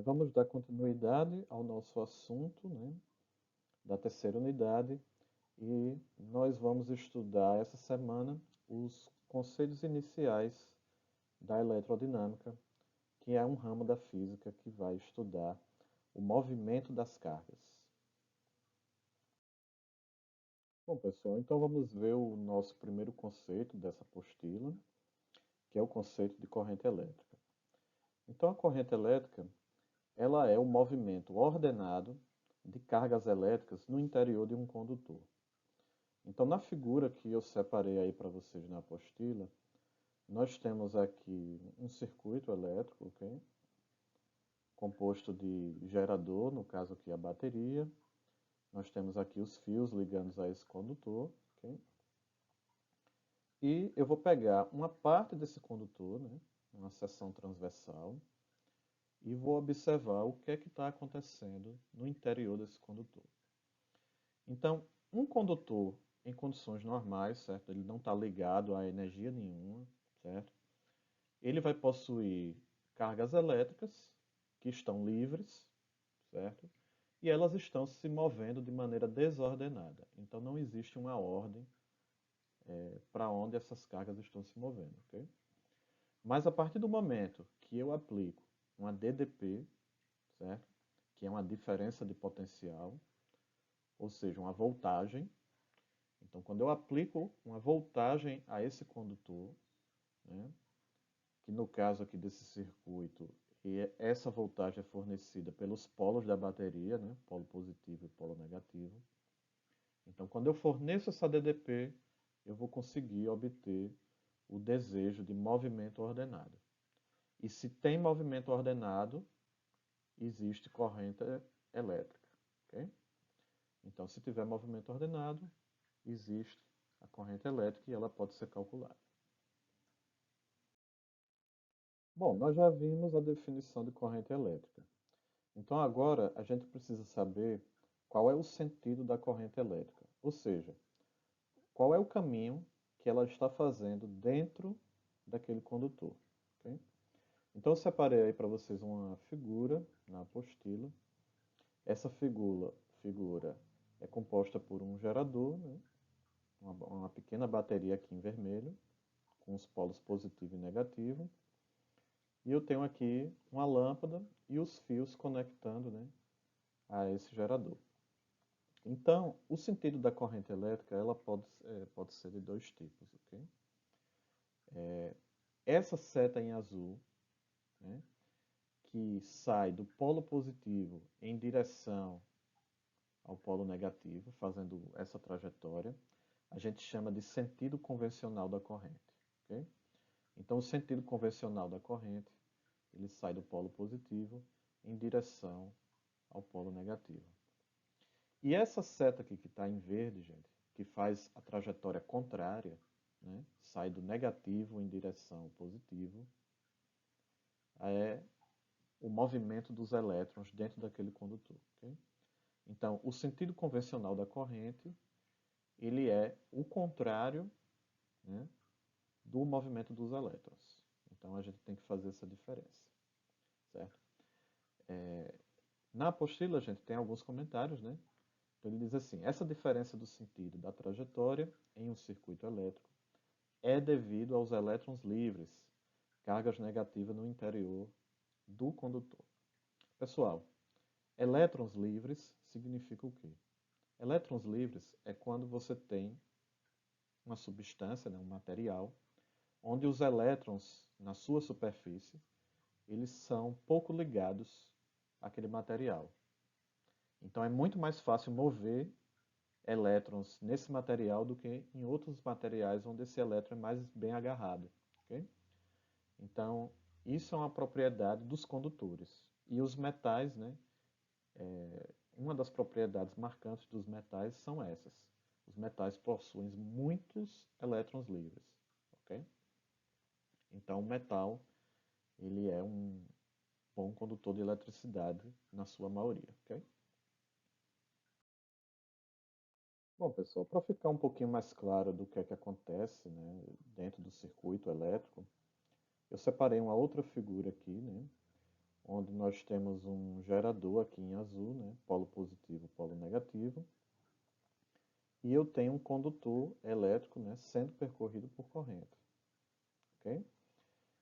Vamos dar continuidade ao nosso assunto, né, da terceira unidade, e nós vamos estudar essa semana os conceitos iniciais da eletrodinâmica, que é um ramo da física que vai estudar o movimento das cargas. Bom, pessoal, então vamos ver o nosso primeiro conceito dessa apostila, que é o conceito de corrente elétrica. Então, a corrente elétrica, ela é o movimento ordenado de cargas elétricas no interior de um condutor. Então, na figura que eu separei aí para vocês na apostila, nós temos aqui um circuito elétrico, ok? Composto de gerador, no caso aqui a bateria. Nós temos aqui os fios ligados a esse condutor, ok? E eu vou pegar uma parte desse condutor, né, uma seção transversal, e vou observar o que é que está acontecendo no interior desse condutor. Então, um condutor em condições normais, certo? Ele não está ligado a energia nenhuma, certo? Ele vai possuir cargas elétricas que estão livres, certo? E elas estão se movendo de maneira desordenada. Então não existe uma ordem para onde essas cargas estão se movendo, ok? Mas a partir do momento que eu aplico uma DDP, certo? Que é uma diferença de potencial, ou seja, uma voltagem. Então, quando eu aplico uma voltagem a esse condutor, né, que no caso aqui desse circuito, essa voltagem é fornecida pelos polos da bateria, né, polo positivo e polo negativo. Então, quando eu forneço essa DDP, eu vou conseguir obter o desejo de movimento ordenado. E se tem movimento ordenado, existe corrente elétrica. Okay? Então, se tiver movimento ordenado, existe a corrente elétrica e ela pode ser calculada. Bom, nós já vimos a definição de corrente elétrica. Então agora a gente precisa saber qual é o sentido da corrente elétrica, ou seja, qual é o caminho que ela está fazendo dentro daquele condutor. Okay? Então eu separei aí para vocês uma figura na apostila. Essa figura é composta por um gerador, né? Uma pequena bateria aqui em vermelho, com os polos positivo e negativo. E eu tenho aqui uma lâmpada e os fios conectando, né, a esse gerador. Então, o sentido da corrente elétrica ela pode ser de dois tipos. Okay? Essa seta em azul, né, que sai do polo positivo em direção ao polo negativo, fazendo essa trajetória, a gente chama de sentido convencional da corrente. Okay? Então, o sentido convencional da corrente, ele sai do polo positivo em direção ao polo negativo. E essa seta aqui que está em verde, gente, que faz a trajetória contrária, né, sai do negativo em direção ao positivo, é o movimento dos elétrons dentro daquele condutor. Okay? Então, o sentido convencional da corrente, ele é o contrário, né, do movimento dos elétrons. Então, a gente tem que fazer essa diferença, certo? Na apostila, a gente tem alguns comentários, né? Então, ele diz assim, essa diferença do sentido da trajetória em um circuito elétrico é devido aos elétrons livres, cargas negativas no interior do condutor. Pessoal, elétrons livres significa o quê? Elétrons livres é quando você tem uma substância, né, um material, onde os elétrons na sua superfície, eles são pouco ligados àquele material. Então é muito mais fácil mover elétrons nesse material do que em outros materiais onde esse elétron é mais bem agarrado. Okay? Então, isso é uma propriedade dos condutores. E os metais, né? Uma das propriedades marcantes dos metais são essas. Os metais possuem muitos elétrons livres. Okay? Então, o metal ele é um bom condutor de eletricidade na sua maioria. Okay? Bom, pessoal, para ficar um pouquinho mais claro do que é que acontece, né, dentro do circuito elétrico, eu separei uma outra figura aqui, né, onde nós temos um gerador aqui em azul, né? Polo positivo, polo negativo. E eu tenho um condutor elétrico, né, sendo percorrido por corrente. Okay?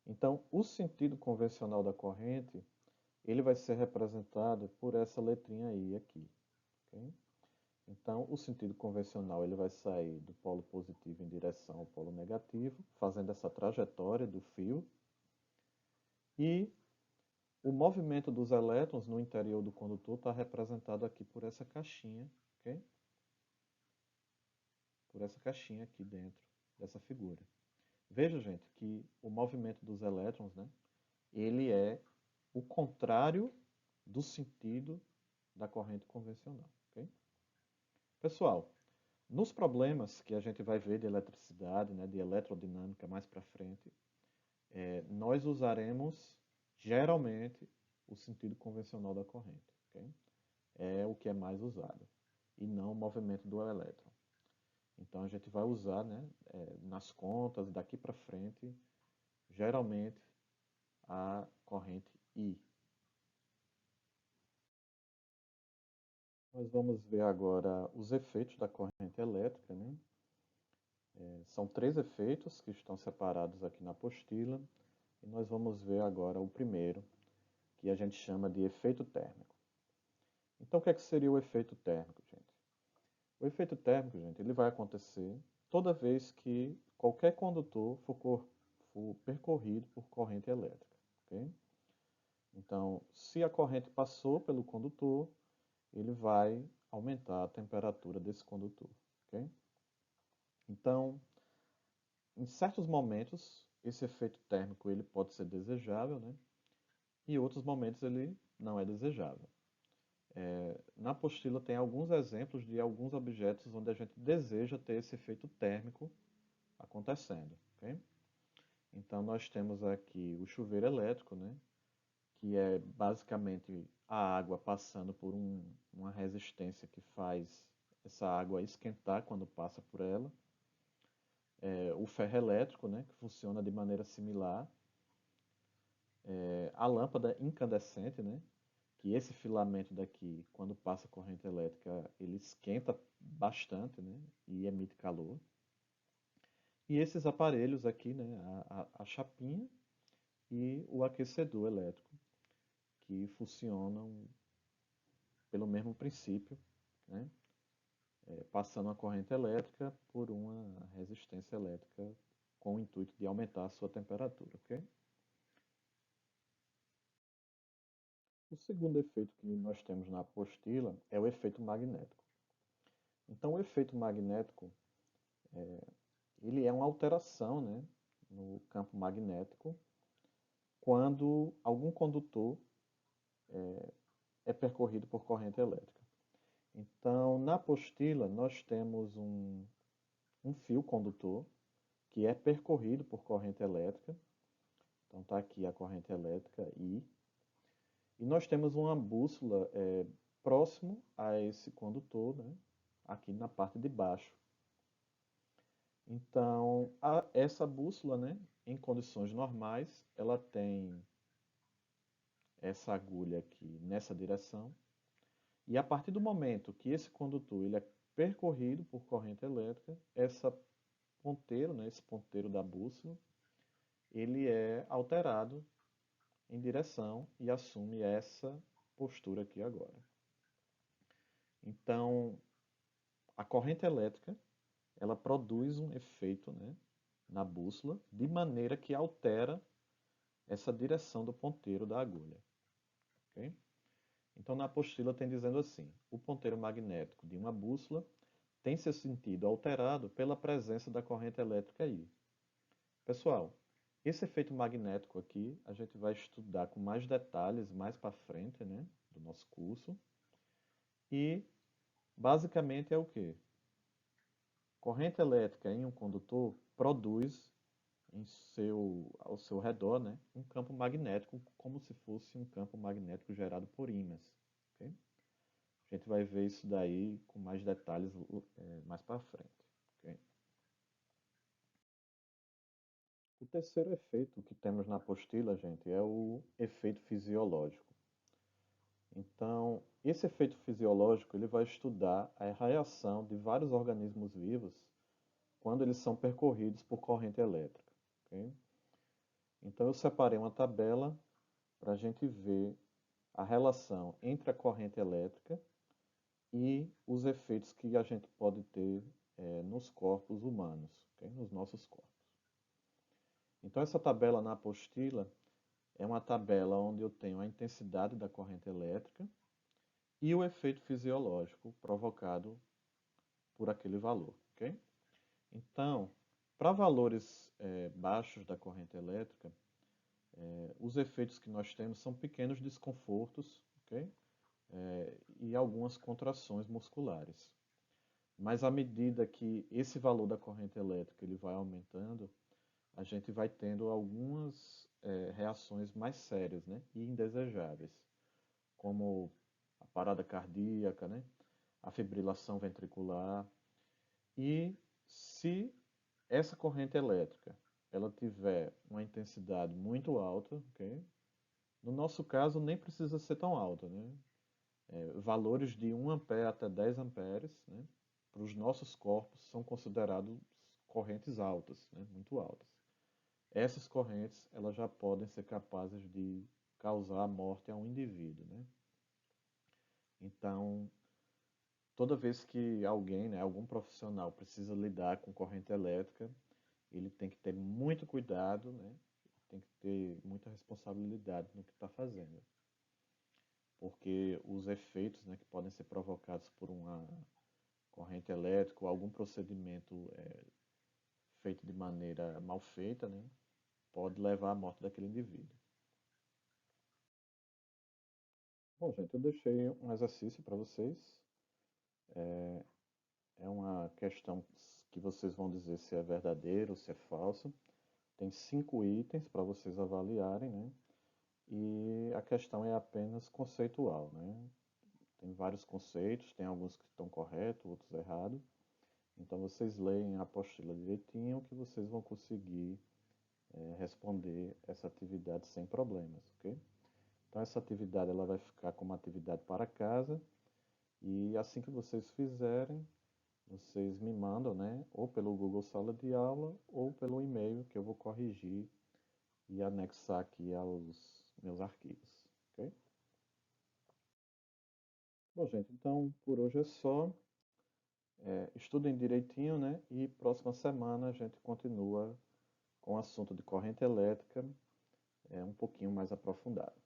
Então, o sentido convencional da corrente, ele vai ser representado por essa letrinha I aqui. Okay? Então, o sentido convencional ele vai sair do polo positivo em direção ao polo negativo, fazendo essa trajetória do fio. E o movimento dos elétrons no interior do condutor está representado aqui por essa caixinha, ok? Por essa caixinha aqui dentro dessa figura. Veja, gente, que o movimento dos elétrons, né, ele é o contrário do sentido da corrente convencional. Okay? Pessoal, nos problemas que a gente vai ver de eletricidade, né, de eletrodinâmica mais para frente, nós usaremos geralmente o sentido convencional da corrente. Okay? É o que é mais usado, e não o movimento do elétron. Então a gente vai usar, né, nas contas, daqui para frente, geralmente a corrente I. Nós vamos ver agora os efeitos da corrente elétrica, né? São 3 efeitos que estão separados aqui na apostila, e nós vamos ver agora o primeiro, que a gente chama de efeito térmico. Então, o que seria o efeito térmico, gente? O efeito térmico, gente, ele vai acontecer toda vez que qualquer condutor for percorrido por corrente elétrica. Okay? Então, se a corrente passou pelo condutor, ele vai aumentar a temperatura desse condutor. Okay? Então, em certos momentos, esse efeito térmico ele pode ser desejável, né? E em outros momentos ele não é desejável. Na apostila tem alguns exemplos de alguns objetos onde a gente deseja ter esse efeito térmico acontecendo. Okay? Então, nós temos aqui o chuveiro elétrico, né? Que é basicamente a água passando por uma resistência que faz essa água esquentar quando passa por ela. O ferro elétrico, né, que funciona de maneira similar. A lâmpada incandescente, né, que esse filamento daqui, quando passa corrente elétrica, ele esquenta bastante, né, e emite calor. E esses aparelhos aqui, né, a chapinha e o aquecedor elétrico, que funcionam pelo mesmo princípio, né? Passando a corrente elétrica por uma resistência elétrica com o intuito de aumentar a sua temperatura. Okay? O segundo efeito que nós temos na apostila é o efeito magnético. Então, o efeito magnético ele é uma alteração, né, no campo magnético quando algum condutor é percorrido por corrente elétrica. Então, na apostila, nós temos um fio condutor que é percorrido por corrente elétrica. Então, está aqui a corrente elétrica I. E nós temos uma bússola próximo a esse condutor, né, aqui na parte de baixo. Então, essa bússola, né, em condições normais, ela tem essa agulha aqui nessa direção. E a partir do momento que esse condutor ele é percorrido por corrente elétrica, ponteiro, né, esse ponteiro da bússola, ele é alterado em direção e assume essa postura aqui agora. Então, a corrente elétrica, ela produz um efeito, né, na bússola, de maneira que altera essa direção do ponteiro da agulha. Okay? Então, na apostila tem dizendo assim, o ponteiro magnético de uma bússola tem seu sentido alterado pela presença da corrente elétrica I. Pessoal, esse efeito magnético aqui a gente vai estudar com mais detalhes mais para frente, né, do nosso curso. E basicamente é o quê? Corrente elétrica em um condutor produz ao seu redor, né, um campo magnético, como se fosse um campo magnético gerado por ímãs. Okay? A gente vai ver isso daí com mais detalhes mais para frente. Okay? O terceiro efeito que temos na apostila, gente, é o efeito fisiológico. Então, esse efeito fisiológico ele vai estudar a reação de vários organismos vivos quando eles são percorridos por corrente elétrica. Ok? Então, eu separei uma tabela para a gente ver a relação entre a corrente elétrica e os efeitos que a gente pode ter nos corpos humanos, ok? Nos nossos corpos. Então, essa tabela na apostila é uma tabela onde eu tenho a intensidade da corrente elétrica e o efeito fisiológico provocado por aquele valor, ok? Então, para valores baixos da corrente elétrica, os efeitos que nós temos são pequenos desconfortos, ok? E algumas contrações musculares. Mas à medida que esse valor da corrente elétrica ele vai aumentando, a gente vai tendo algumas reações mais sérias, né, e indesejáveis, como a parada cardíaca, né, a fibrilação ventricular. E se essa corrente elétrica ela tiver uma intensidade muito alta, ok? No nosso caso nem precisa ser tão alta, né? Valores de 1 ampere até 10 amperes, né, para os nossos corpos são considerados correntes altas, né, muito altas. Essas correntes elas já podem ser capazes de causar a morte a um indivíduo, né? Então, toda vez que alguém, né, algum profissional precisa lidar com corrente elétrica, ele tem que ter muito cuidado, né? Tem que ter muita responsabilidade no que está fazendo, porque os efeitos, né, que podem ser provocados por uma corrente elétrica ou algum procedimento feito de maneira mal feita, né, pode levar à morte daquele indivíduo. Bom, gente, eu deixei um exercício para vocês. É uma questão que vocês vão dizer se é verdadeiro ou se é falso. Tem 5 itens para vocês avaliarem, né? E a questão é apenas conceitual, né? Tem vários conceitos, tem alguns que estão corretos, outros errados. Então vocês leem a apostila direitinho que vocês vão conseguir responder essa atividade sem problemas, ok? Então essa atividade ela vai ficar como atividade para casa e assim que vocês fizerem, vocês me mandam, né? Ou pelo Google Sala de Aula ou pelo e-mail que eu vou corrigir e anexar aqui aos meus arquivos, ok? Bom, gente, então por hoje é só. Estudem direitinho, né? E próxima semana a gente continua com o assunto de corrente elétrica um pouquinho mais aprofundado.